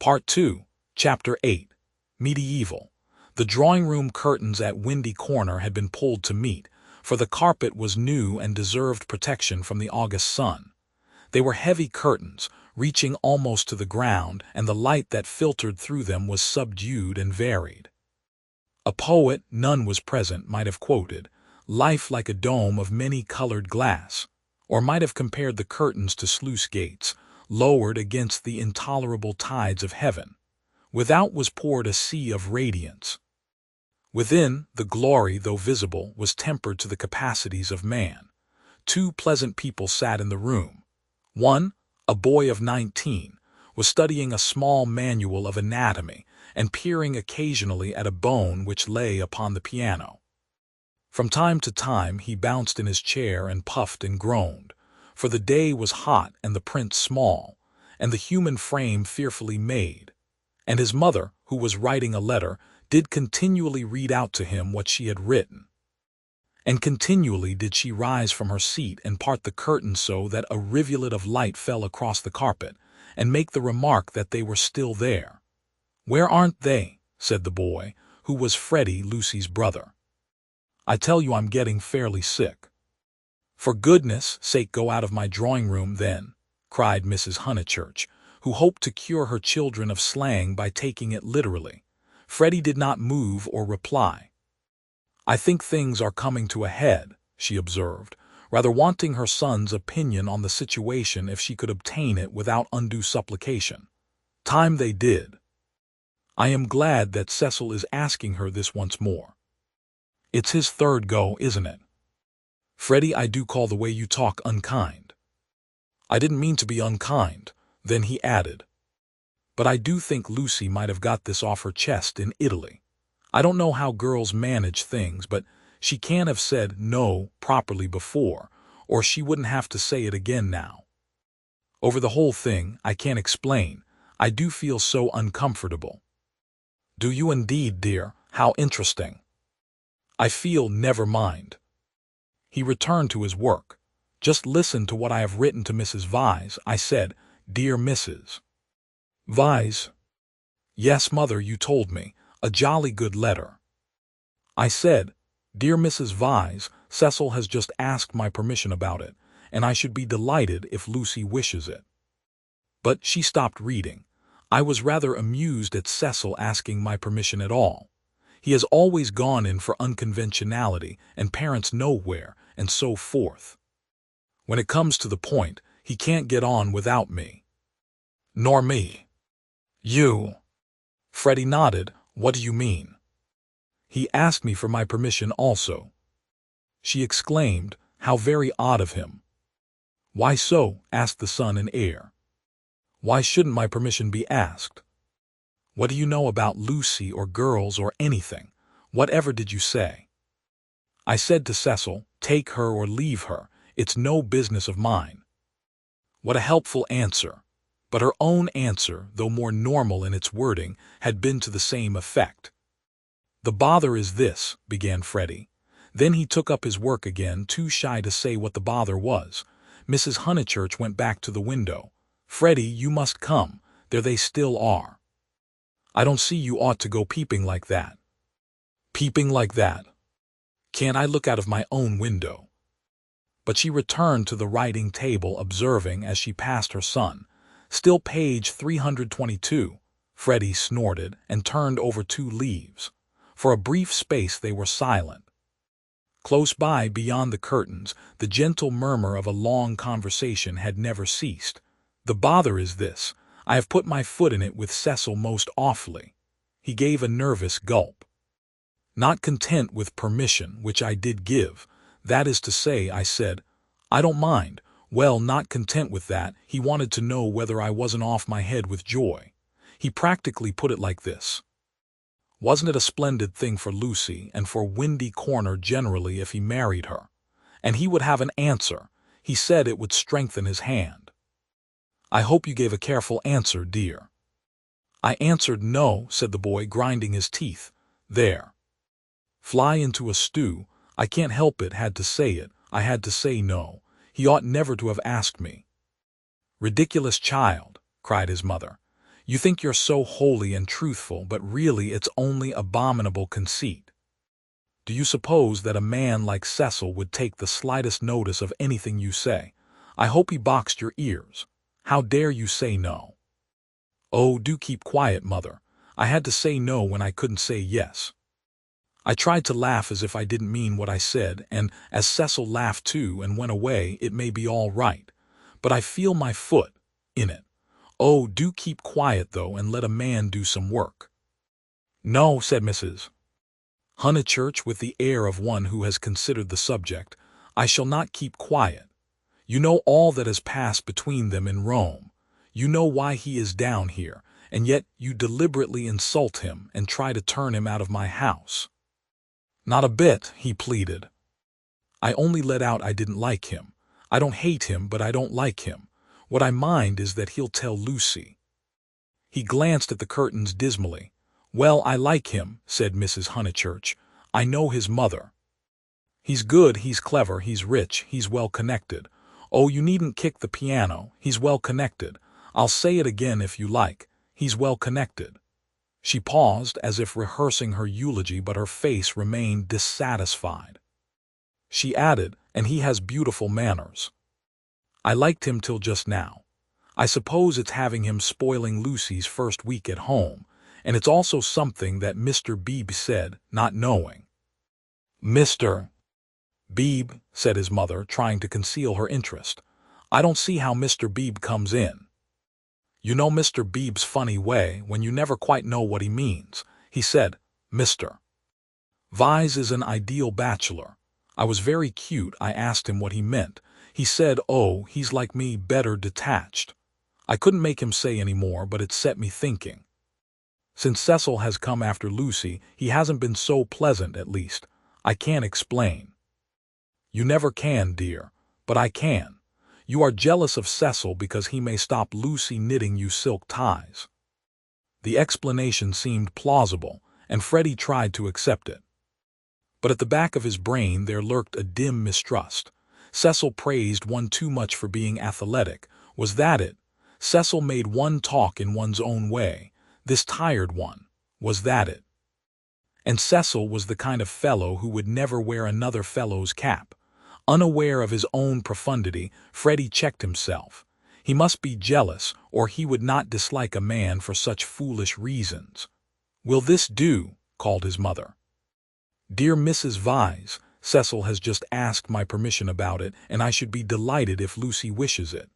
Part 2, Chapter 8, Medieval. The drawing-room curtains at Windy Corner had been pulled to meet, for the carpet was new and deserved protection from the August sun. They were heavy curtains, reaching almost to the ground, and the light that filtered through them was subdued and varied. A poet, none was present, might have quoted, "Life like a dome of many-colored glass," or might have compared the curtains to sluice gates, lowered against the intolerable tides of heaven. Without was poured a sea of radiance. Within, the glory, though visible, was tempered to the capacities of man. Two pleasant people sat in the room. One, a boy of 19, was studying a small manual of anatomy and peering occasionally at a bone which lay upon the piano. From time to time he bounced in his chair and puffed and groaned, for the day was hot and the print small, and the human frame fearfully made. And his mother, who was writing a letter, did continually read out to him what she had written. And continually did she rise from her seat and part the curtains so that a rivulet of light fell across the carpet, and make the remark that they were still there. "Where aren't they?" said the boy, who was Freddie, Lucy's brother. "I tell you I'm getting fairly sick." "For goodness' sake go out of my drawing-room, then," cried Mrs. Honeychurch, who hoped to cure her children of slang by taking it literally. Freddie did not move or reply. "I think things are coming to a head," she observed, rather wanting her son's opinion on the situation if she could obtain it without undue supplication. Time they did. "I am glad that Cecil is asking her this once more. It's his third go, isn't it? Freddie, I do call the way you talk unkind." "I didn't mean to be unkind," then he added. "But I do think Lucy might have got this off her chest in Italy. I don't know how girls manage things, but she can't have said no properly before, or she wouldn't have to say it again now. Over the whole thing, I can't explain. I do feel so uncomfortable." "Do you indeed, dear? How interesting." "I feel, never mind." He returned to his work. "Just listen to what I have written to Mrs. Vyse," I said. "Dear Mrs. Vyse." "Yes, mother, you told me. A jolly good letter." I said, "Dear Mrs. Vyse, Cecil has just asked my permission about it, and I should be delighted if Lucy wishes it." But she stopped reading. I was rather amused at Cecil asking my permission at all. He has always gone in for unconventionality and parents nowhere, and so forth. When it comes to the point, he can't get on without me. "Nor me." "You." Freddie nodded. "What do you mean?" "He asked me for my permission also." She exclaimed, "How very odd of him." "Why so?" asked the son and heir. "Why shouldn't my permission be asked? What do you know about Lucy or girls or anything? Whatever did you say?" "I said to Cecil, take her or leave her. It's no business of mine." What a helpful answer. But her own answer, though more normal in its wording, had been to the same effect. "The bother is this," began Freddie. Then he took up his work again, too shy to say what the bother was. Mrs. Honeychurch went back to the window. "Freddie, you must come. There they still are. I don't see you ought to go peeping like that." "Peeping like that? Can't I look out of my own window?" But she returned to the writing table, observing, as she passed her son, "Still page 322. Freddie snorted and turned over 2 leaves. For a brief space they were silent. Close by, beyond the curtains, the gentle murmur of a long conversation had never ceased. "The bother is this. I have put my foot in it with Cecil most awfully." He gave a nervous gulp. "Not content with permission, which I did give. That is to say, I said, 'I don't mind.' Well, not content with that, he wanted to know whether I wasn't off my head with joy. He practically put it like this. Wasn't it a splendid thing for Lucy and for Windy Corner generally if he married her? And he would have an answer. He said it would strengthen his hand." "I hope you gave a careful answer, dear." "I answered no," said the boy, grinding his teeth. "There. Fly into a stew. I can't help it, had to say it. I had to say no. He ought never to have asked me." "Ridiculous child," cried his mother. You think you're so holy and truthful, but really it's only abominable conceit. Do you suppose that a man like Cecil would take the slightest notice of anything you say? I hope he boxed your ears. How dare you say no? Oh, do keep quiet, Mother. I had to say no when I couldn't say yes. I tried to laugh as if I didn't mean what I said, and as Cecil laughed too and went away, it may be all right. But I feel my foot in it. Oh, do keep quiet, though, and let a man do some work. No, said Mrs. Honeychurch with the air of one who has considered the subject. I shall not keep quiet. You know all that has passed between them in Rome. You know why he is down here, and yet you deliberately insult him and try to turn him out of my house. Not a bit, he pleaded. I only let out I didn't like him. I don't hate him, but I don't like him. What I mind is that he'll tell Lucy. He glanced at the curtains dismally. Well, I like him, said Mrs. Honeychurch. I know his mother. He's good, he's clever, he's rich, he's well connected. Oh, you needn't kick the piano, he's well connected. I'll say it again if you like. He's well connected. She paused as if rehearsing her eulogy, but her face remained dissatisfied. She added, and he has beautiful manners. I liked him till just now. I suppose it's having him spoiling Lucy's first week at home, and it's also something that Mr. Beebe said, not knowing. Mr. Beebe, said his mother, trying to conceal her interest. I don't see how Mr. Beebe comes in. You know Mr. Beebe's funny way, when you never quite know what he means. He said, Mr. Vyse is an ideal bachelor. I was very cute. I asked him what he meant. He said, oh, he's like me, better detached. I couldn't make him say any more, but it set me thinking. Since Cecil has come after Lucy, he hasn't been so pleasant, at least. I can't explain. You never can, dear, but I can. You are jealous of Cecil because he may stop Lucy knitting you silk ties. The explanation seemed plausible, and Freddie tried to accept it. But at the back of his brain there lurked a dim mistrust. Cecil praised one too much for being athletic. Was that it? Cecil made one talk in one's own way. This tired one. Was that it? And Cecil was the kind of fellow who would never wear another fellow's cap. Unaware of his own profundity, Freddie checked himself. He must be jealous, or he would not dislike a man for such foolish reasons. Will this do? Called his mother. Dear Mrs. Vyse, Cecil has just asked my permission about it, and I should be delighted if Lucy wishes it.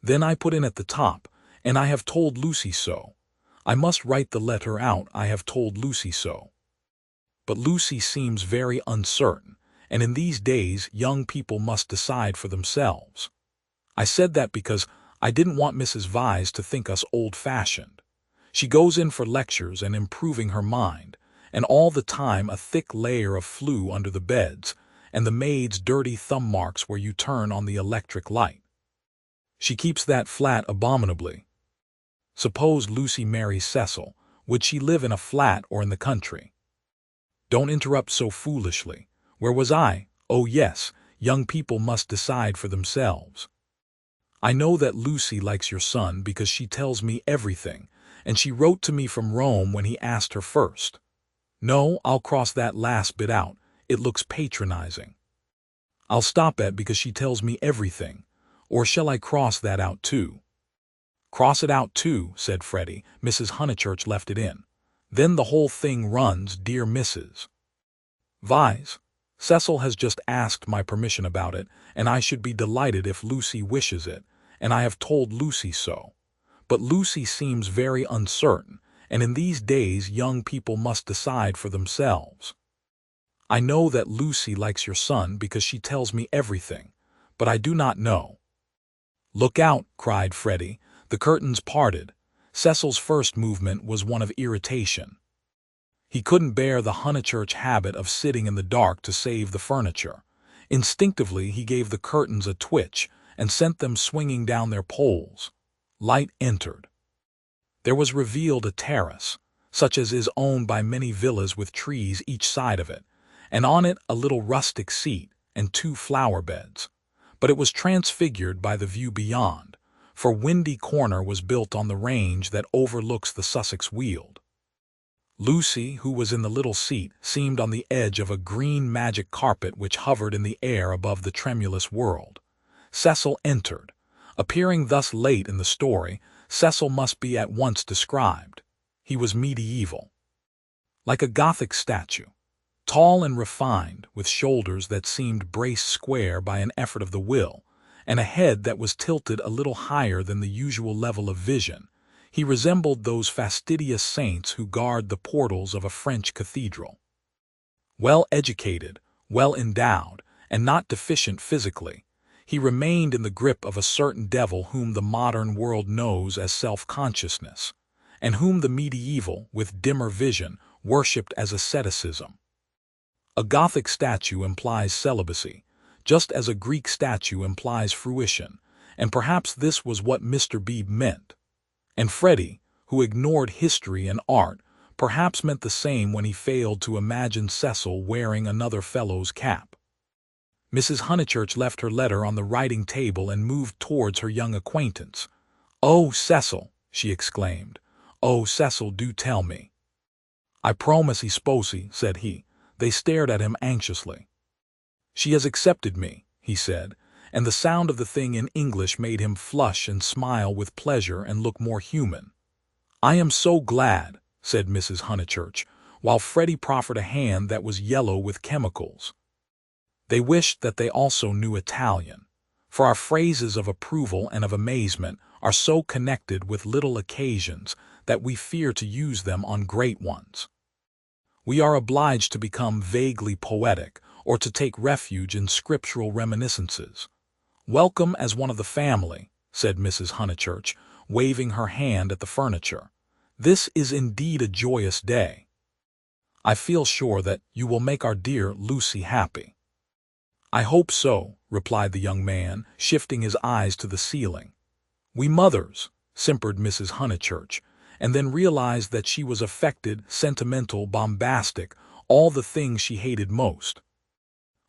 Then I put in at the top, and I have told Lucy so. I must write the letter out, I have told Lucy so. But Lucy seems very uncertain, and in these days young people must decide for themselves. I said that because I didn't want Mrs. Vyse to think us old-fashioned. She goes in for lectures and improving her mind, and all the time a thick layer of flue under the beds, and the maid's dirty thumb marks where you turn on the electric light. She keeps that flat abominably. Suppose Lucy marries Cecil, would she live in a flat or in the country? Don't interrupt so foolishly. Where was I? Oh yes, young people must decide for themselves. I know that Lucy likes your son because she tells me everything, and she wrote to me from Rome when he asked her first. No, I'll cross that last bit out. It looks patronizing. I'll stop at because she tells me everything. Or shall I cross that out too? Cross it out too, said Freddie. Mrs. Honeychurch left it in. Then the whole thing runs, dear Mrs. Vyse. Cecil has just asked my permission about it, and I should be delighted if Lucy wishes it, and I have told Lucy so. But Lucy seems very uncertain, and in these days young people must decide for themselves. I know that Lucy likes your son because she tells me everything, but I do not know. Look out, cried Freddie. The curtains parted. Cecil's first movement was one of irritation. He couldn't bear the Honeychurch habit of sitting in the dark to save the furniture. Instinctively he gave the curtains a twitch and sent them swinging down their poles. Light entered. There was revealed a terrace, such as is owned by many villas with trees each side of it, and on it a little rustic seat and 2 flower beds. But it was transfigured by the view beyond, for Windy Corner was built on the range that overlooks the Sussex Weald. Lucy, who was in the little seat, seemed on the edge of a green magic carpet which hovered in the air above the tremulous world. Cecil entered. Appearing thus late in the story, Cecil must be at once described. He was medieval. Like a Gothic statue, tall and refined, with shoulders that seemed braced square by an effort of the will, and a head that was tilted a little higher than the usual level of vision, he resembled those fastidious saints who guard the portals of a French cathedral. Well educated, well endowed, and not deficient physically, he remained in the grip of a certain devil whom the modern world knows as self-consciousness, and whom the medieval, with dimmer vision, worshipped as asceticism. A Gothic statue implies celibacy, just as a Greek statue implies fruition, and perhaps this was what Mr. Beebe meant. And Freddie, who ignored history and art, perhaps meant the same when he failed to imagine Cecil wearing another fellow's cap. Mrs. Honeychurch left her letter on the writing table and moved towards her young acquaintance. "Oh, Cecil," she exclaimed. "Oh, Cecil, do tell me." "I promise, sposi," said he. They stared at him anxiously. "She has accepted me," he said, and the sound of the thing in English made him flush and smile with pleasure and look more human. "I am so glad," said Mrs. Honeychurch, while Freddie proffered a hand that was yellow with chemicals. They wished that they also knew Italian, for our phrases of approval and of amazement are so connected with little occasions that we fear to use them on great ones. We are obliged to become vaguely poetic or to take refuge in scriptural reminiscences. "Welcome as one of the family," said Mrs. Honeychurch, waving her hand at the furniture. "This is indeed a joyous day. I feel sure that you will make our dear Lucy happy." "I hope so," replied the young man, shifting his eyes to the ceiling. "We mothers," simpered Mrs. Honeychurch, and then realized that she was affected, sentimental, bombastic, all the things she hated most.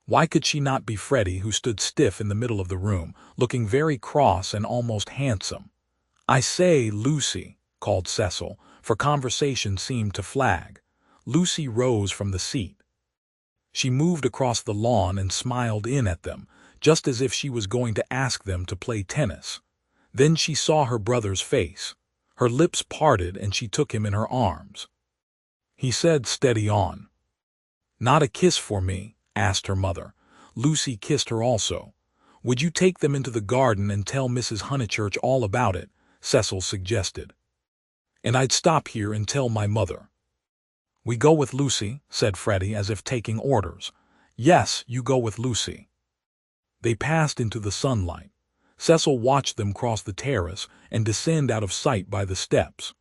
Why could she not be Freddie, who stood stiff in the middle of the room, looking very cross and almost handsome? "I say, Lucy," called Cecil, for conversation seemed to flag. Lucy rose from the seat. She moved across the lawn and smiled in at them, just as if she was going to ask them to play tennis. Then she saw her brother's face. Her lips parted and she took him in her arms. He said, "Steady on." "Not a kiss for me?" asked her mother. Lucy kissed her also. "Would you take them into the garden and tell Mrs. Honeychurch all about it?" Cecil suggested. "And I'd stop here and tell my mother." "We go with Lucy," said Freddie, as if taking orders. "Yes, you go with Lucy." They passed into the sunlight. Cecil watched them cross the terrace and descend out of sight by the steps.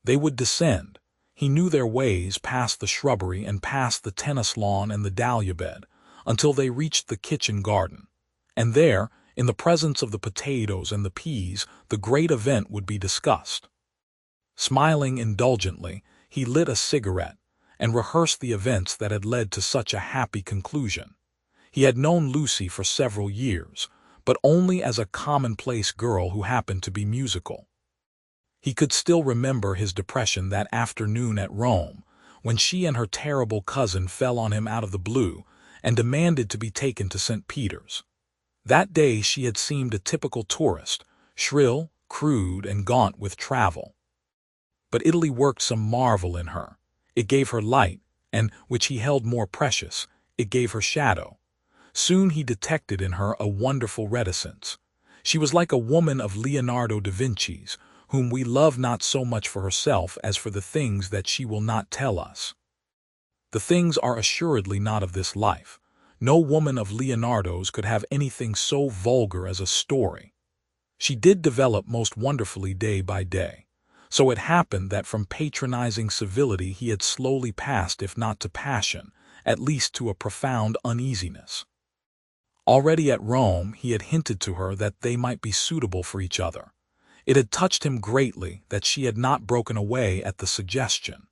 They would descend. He knew their ways past the shrubbery and past the tennis lawn and the dahlia bed, until they reached the kitchen garden. And there, in the presence of the potatoes and the peas, the great event would be discussed. Smiling indulgently, he lit a cigarette and rehearsed the events that had led to such a happy conclusion. He had known Lucy for several years, but only as a commonplace girl who happened to be musical. He could still remember his depression that afternoon at Rome, when she and her terrible cousin fell on him out of the blue and demanded to be taken to St. Peter's. That day she had seemed a typical tourist, shrill, crude, and gaunt with travel. But Italy worked some marvel in her. It gave her light, and, which he held more precious, it gave her shadow. Soon he detected in her a wonderful reticence. She was like a woman of Leonardo da Vinci's, whom we love not so much for herself as for the things that she will not tell us. The things are assuredly not of this life. No woman of Leonardo's could have anything so vulgar as a story. She did develop most wonderfully day by day. So it happened that from patronizing civility he had slowly passed, if not to passion, at least to a profound uneasiness. Already at Rome he had hinted to her that they might be suitable for each other. It had touched him greatly that she had not broken away at the suggestion.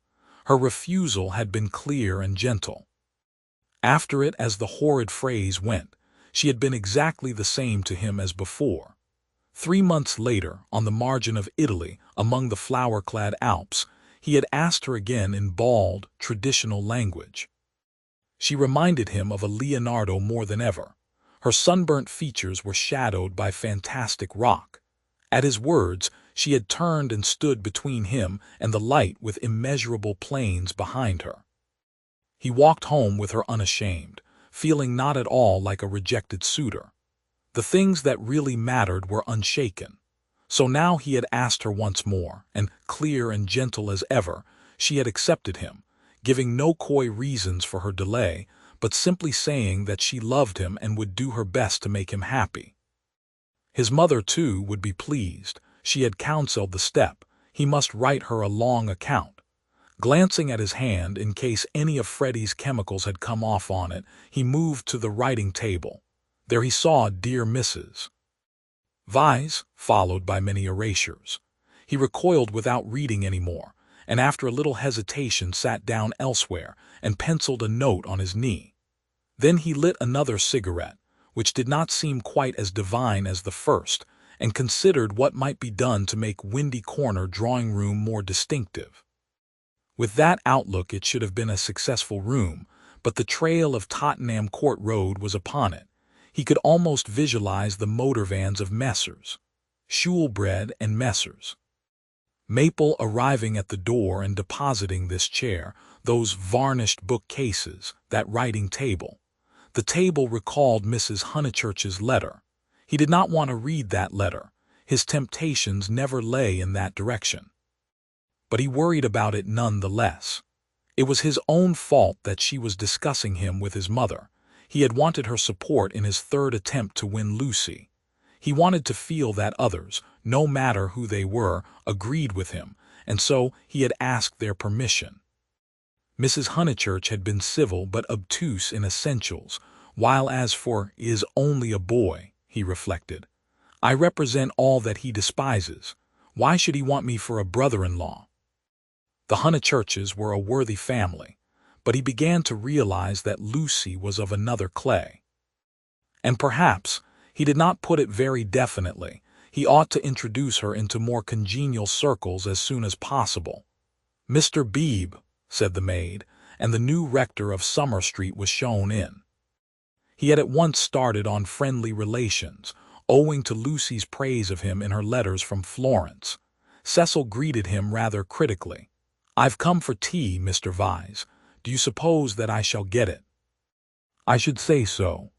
Her refusal had been clear and gentle. After it, as the horrid phrase went, she had been exactly the same to him as before. 3 months later, on the margin of Italy, among the flower-clad Alps, he had asked her again in bald, traditional language. She reminded him of a Leonardo more than ever. Her sunburnt features were shadowed by fantastic rock. At his words, she had turned and stood between him and the light with immeasurable plains behind her. He walked home with her unashamed, feeling not at all like a rejected suitor. The things that really mattered were unshaken. So now he had asked her once more, and clear and gentle as ever, she had accepted him, giving no coy reasons for her delay, but simply saying that she loved him and would do her best to make him happy. His mother, too, would be pleased. She had counseled the step. He must write her a long account. Glancing at his hand in case any of Freddie's chemicals had come off on it, he moved to the writing table. There he saw "Dear Mrs. Vyse," followed by many erasures. He recoiled without reading any more, and after a little hesitation sat down elsewhere and penciled a note on his knee. Then he lit another cigarette, which did not seem quite as divine as the first, and considered what might be done to make Windy Corner drawing room more distinctive. With that outlook it should have been a successful room, but the trail of Tottenham Court Road was upon it. He could almost visualize the motor vans of Messrs. Shoolbred and Messrs. Maple arriving at the door and depositing this chair, those varnished bookcases, that writing table. The table recalled Mrs. Honeychurch's letter. He did not want to read that letter. His temptations never lay in that direction. But he worried about it none the less. It was his own fault that she was discussing him with his mother. He had wanted her support in his third attempt to win Lucy. He wanted to feel that others, no matter who they were, agreed with him, and so he had asked their permission. Mrs. Honeychurch had been civil but obtuse in essentials, while as for "is only a boy," he reflected, "I represent all that he despises. Why should he want me for a brother-in-law?" The Honeychurches were a worthy family, but he began to realize that Lucy was of another clay. And perhaps, he did not put it very definitely, he ought to introduce her into more congenial circles as soon as possible. "Mr. Beebe," said the maid, and the new rector of Summer Street was shown in. He had at once started on friendly relations, owing to Lucy's praise of him in her letters from Florence. Cecil greeted him rather critically. "I've come for tea, Mr. Vyse. Do you suppose that I shall get it?" "I should say so.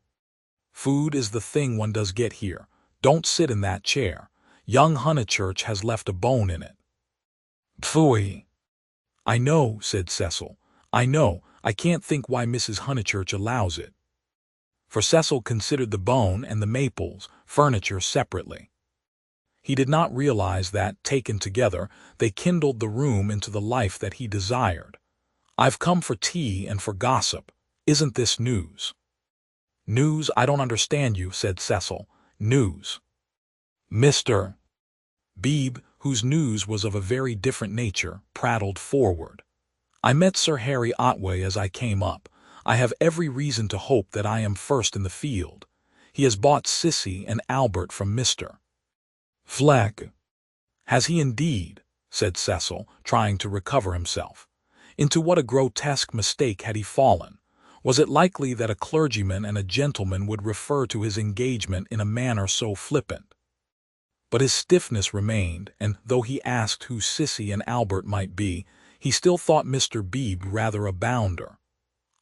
Food is the thing one does get here. Don't sit in that chair. Young Honeychurch has left a bone in it." "Pfooey." "I know," said Cecil. "I know. I can't think why Mrs. Honeychurch allows it." For Cecil considered the bone and the Maples furniture separately. He did not realize that, taken together, they kindled the room into the life that he desired. "I've come for tea and for gossip. Isn't this news?" "News? I don't understand you," said Cecil. "News." Mr. Beebe, whose news was of a very different nature, prattled forward. "I met Sir Harry Otway as I came up. I have every reason to hope that I am first in the field. He has bought Sissy and Albert from Mr. Fleck." "Has he indeed?" said Cecil, trying to recover himself. Into what a grotesque mistake had he fallen? Was it likely that a clergyman and a gentleman would refer to his engagement in a manner so flippant? But his stiffness remained, and though he asked who Sissy and Albert might be, he still thought Mr. Beebe rather a bounder.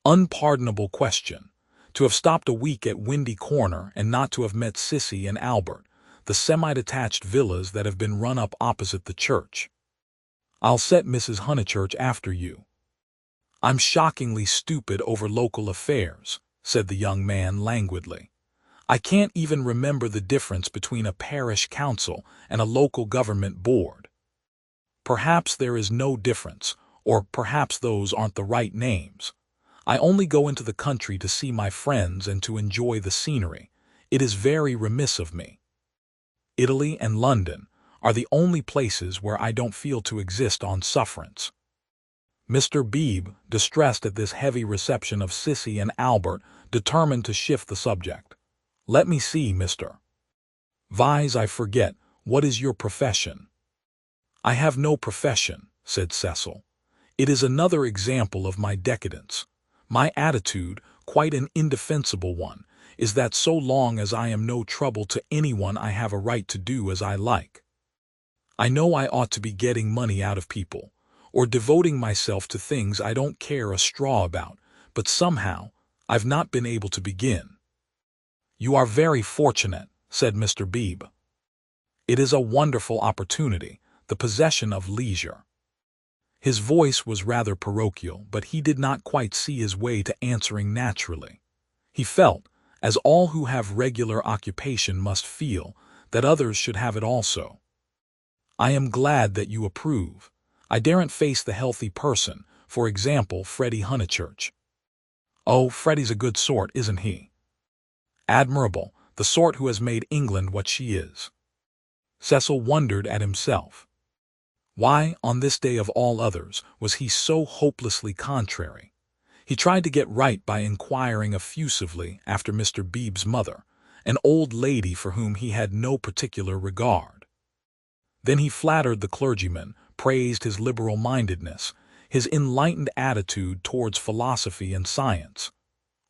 Unpardonable question. To have stopped a week at Windy Corner and not to have met Sissy and Albert, the semi-detached villas that have been run up opposite the church. "I'll set Mrs. Honeychurch after you." "I'm shockingly stupid over local affairs," said the young man languidly. "I can't even remember the difference between a parish council and a local government board. Perhaps there is no difference, or perhaps those aren't the right names. I only go into the country to see my friends and to enjoy the scenery. It is very remiss of me. Italy and London are the only places where I don't feel to exist on sufferance." Mr. Beebe, distressed at this heavy reception of Sissy and Albert, determined to shift the subject. "Let me see, Mr. Vise, I forget, what is your profession? I have no profession, said Cecil. It is another example of my decadence. My attitude, quite an indefensible one, is that so long as I am no trouble to anyone I have a right to do as I like. I know I ought to be getting money out of people, or devoting myself to things I don't care a straw about, but somehow I've not been able to begin. You are very fortunate, said Mr. Beebe. It is a wonderful opportunity, the possession of leisure. His voice was rather parochial, but he did not quite see his way to answering naturally. He felt, as all who have regular occupation must feel, that others should have it also. I am glad that you approve. I daren't face the healthy person, for example, Freddie Honeychurch. Oh, Freddie's a good sort, isn't he? Admirable, the sort who has made England what she is. Cecil wondered at himself. Why, on this day of all others, was he so hopelessly contrary? He tried to get right by inquiring effusively after Mr. Beebe's mother, an old lady for whom he had no particular regard. Then he flattered the clergyman, praised his liberal-mindedness, his enlightened attitude towards philosophy and science.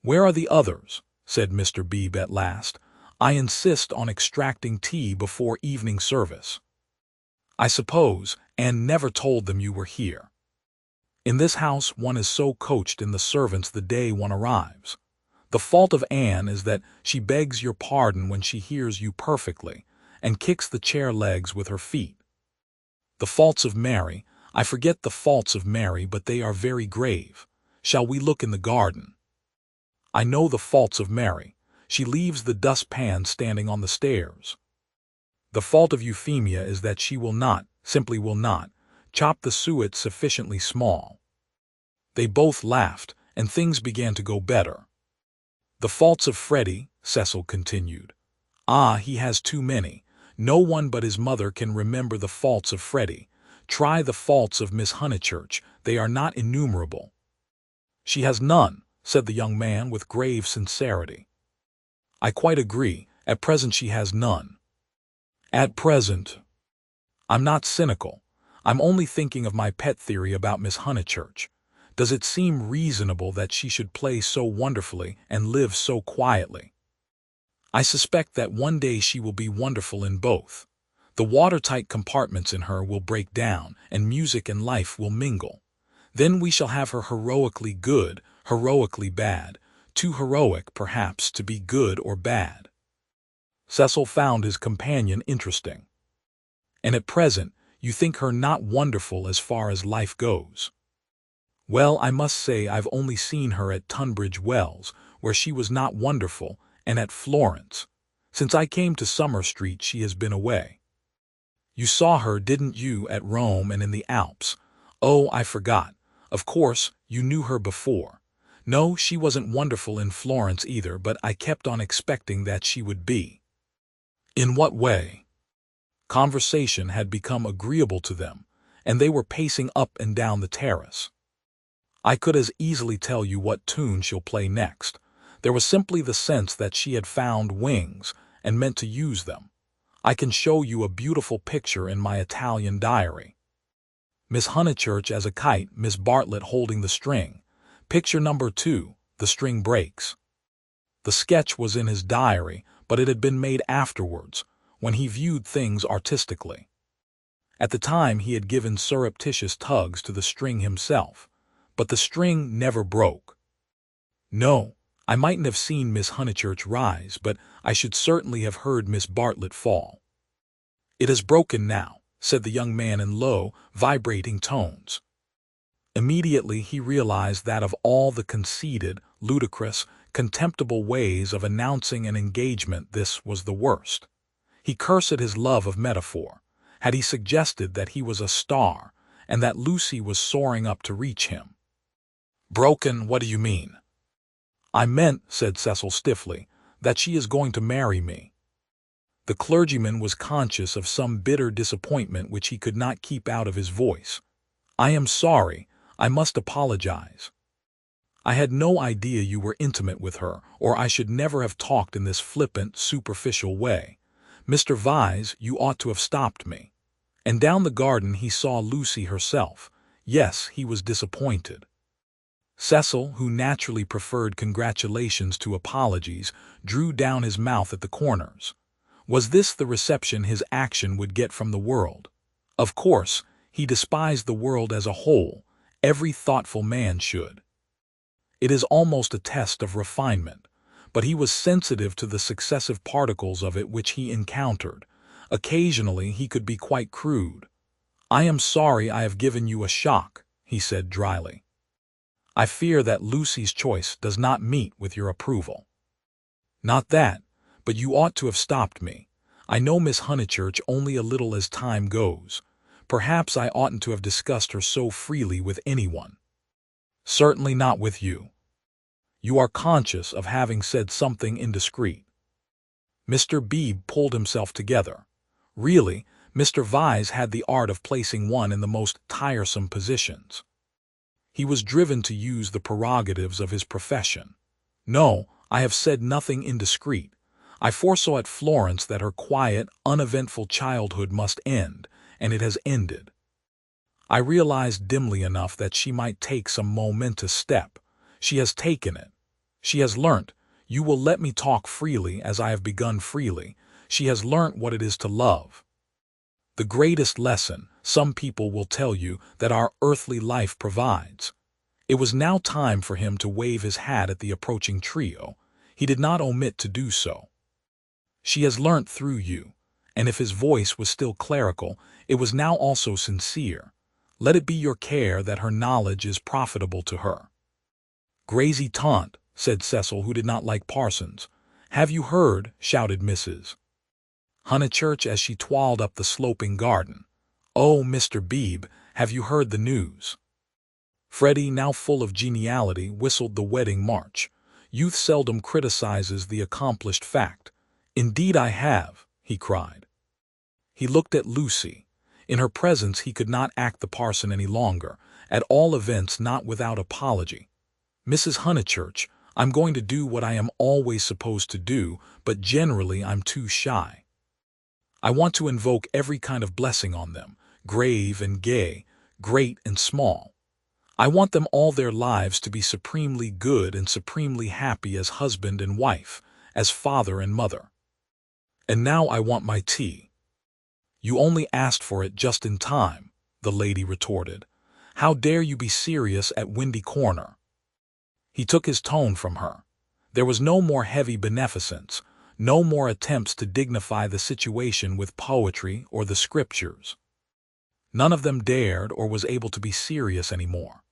"Where are the others?" said Mr. Beebe at last. "I insist on extracting tea before evening service." "I suppose Anne never told them you were here." In this house one is so coached in the servants the day one arrives. The fault of Anne is that she begs your pardon when she hears you perfectly, and kicks the chair legs with her feet. The faults of Mary, I forget the faults of Mary, but they are very grave. Shall we look in the garden? I know the faults of Mary. She leaves the dustpan standing on the stairs. The fault of Euphemia is that she will not, simply will not, chop the suet sufficiently small. They both laughed, and things began to go better. The faults of Freddie, Cecil continued. Ah, he has too many. No one but his mother can remember the faults of Freddie. Try the faults of Miss Honeychurch. They are not innumerable. She has none, said the young man with grave sincerity. I quite agree. At present she has none. At present. I'm not cynical. I'm only thinking of my pet theory about Miss Honeychurch. Does it seem reasonable that she should play so wonderfully and live so quietly? I suspect that one day she will be wonderful in both. The watertight compartments in her will break down, and music and life will mingle. Then we shall have her heroically good, heroically bad, too heroic, perhaps, to be good or bad. Cecil found his companion interesting. And at present, you think her not wonderful as far as life goes? Well, I must say I've only seen her at Tunbridge Wells, where she was not wonderful, and at Florence. Since I came to Summer Street she has been away. You saw her, didn't you, at Rome and in the Alps? Oh, I forgot. Of course, you knew her before. No, she wasn't wonderful in Florence either, but I kept on expecting that she would be. In what way? Conversation had become agreeable to them, and they were pacing up and down the terrace. I could as easily tell you what tune she'll play next. There was simply the sense that she had found wings and meant to use them. I can show you a beautiful picture in my Italian diary. Miss Honeychurch as a kite, Miss Bartlett holding the string. Picture number 2, the string breaks. The sketch was in his diary, but it had been made afterwards, when he viewed things artistically. At the time he had given surreptitious tugs to the string himself, but the string never broke. No, I mightn't have seen Miss Honeychurch rise, but I should certainly have heard Miss Bartlett fall. It has broken now, said the young man in low, vibrating tones. Immediately he realized that of all the conceited, ludicrous, contemptible ways of announcing an engagement this was the worst. He cursed his love of metaphor. Had he suggested that he was a star, and that Lucy was soaring up to reach him? Broken, what do you mean? I meant, said Cecil stiffly, that she is going to marry me. The clergyman was conscious of some bitter disappointment which he could not keep out of his voice. I am sorry. I must apologize. I had no idea you were intimate with her, or I should never have talked in this flippant, superficial way. "Mr. Vyse, you ought to have stopped me." And down the garden he saw Lucy herself. Yes, he was disappointed. Cecil, who naturally preferred congratulations to apologies, drew down his mouth at the corners. Was this the reception his action would get from the world? Of course, he despised the world as a whole. Every thoughtful man should. It is almost a test of refinement, but he was sensitive to the successive particles of it which he encountered. Occasionally he could be quite crude. "I am sorry I have given you a shock," he said dryly. "I fear that Lucy's choice does not meet with your approval." "Not that, but you ought to have stopped me. I know Miss Honeychurch only a little as time goes. Perhaps I oughtn't to have discussed her so freely with anyone." "Certainly not with you. You are conscious of having said something indiscreet." Mr. Beebe pulled himself together. Really, Mr. Vyse had the art of placing one in the most tiresome positions. He was driven to use the prerogatives of his profession. "No, I have said nothing indiscreet. I foresaw at Florence that her quiet, uneventful childhood must end, and it has ended. I realized dimly enough that she might take some momentous step. She has taken it. She has learnt. You will let me talk freely as I have begun freely. She has learnt what it is to love. The greatest lesson, some people will tell you, that our earthly life provides." It was now time for him to wave his hat at the approaching trio. He did not omit to do so. "She has learnt through you," and if his voice was still clerical, it was now also sincere. "Let it be your care that her knowledge is profitable to her." "Grazy taunt," said Cecil, who did not like parsons. "Have you heard?" shouted Mrs. Honeychurch as she toiled up the sloping garden. "Oh, Mr. Beebe, have you heard the news?" Freddie, now full of geniality, whistled the wedding march. Youth seldom criticizes the accomplished fact. "Indeed I have," he cried. He looked at Lucy. In her presence he could not act the parson any longer, at all events not without apology. "Mrs. Honeychurch, I'm going to do what I am always supposed to do, but generally I'm too shy. I want to invoke every kind of blessing on them, grave and gay, great and small. I want them all their lives to be supremely good and supremely happy as husband and wife, as father and mother. And now I want my tea." "You only asked for it just in time," the lady retorted. "How dare you be serious at Windy Corner?" He took his tone from her. There was no more heavy beneficence, no more attempts to dignify the situation with poetry or the scriptures. None of them dared or was able to be serious anymore.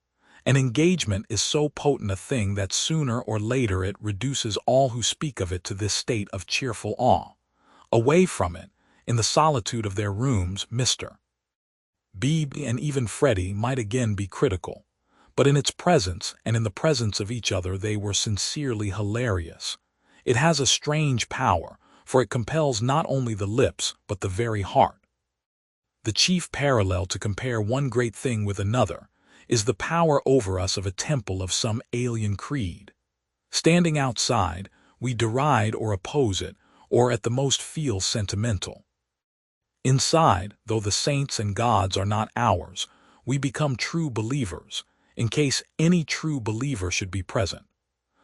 An engagement is so potent a thing that sooner or later it reduces all who speak of it to this state of cheerful awe. Away from it, in the solitude of their rooms, Mr. Beebe and even Freddie might again be critical, but in its presence and in the presence of each other they were sincerely hilarious. It has a strange power, for it compels not only the lips but the very heart. The chief parallel to compare one great thing with another is the power over us of a temple of some alien creed. Standing outside, we deride or oppose it, or at the most feel sentimental. Inside, though the saints and gods are not ours, we become true believers, in case any true believer should be present.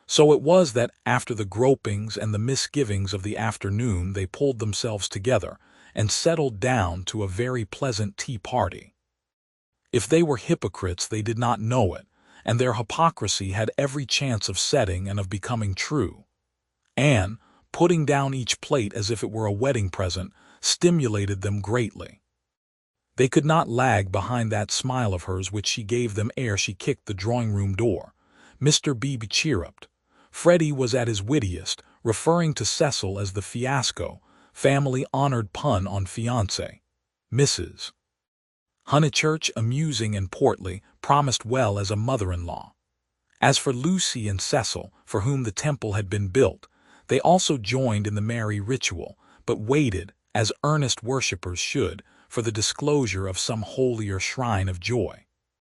So it was that after the gropings and the misgivings of the afternoon they pulled themselves together and settled down to a very pleasant tea party. If they were hypocrites they did not know it, and their hypocrisy had every chance of setting and of becoming true. Anne, putting down each plate as if it were a wedding present, stimulated them greatly. They could not lag behind that smile of hers which she gave them ere she kicked the drawing-room door. Mr. Beebe chirruped. Freddie was at his wittiest, referring to Cecil as the fiasco, family-honored pun on fiancé. Mrs. Honeychurch, amusing and portly, promised well as a mother-in-law. As for Lucy and Cecil, for whom the temple had been built, they also joined in the merry ritual, but waited, as earnest worshippers should, for the disclosure of some holier shrine of joy.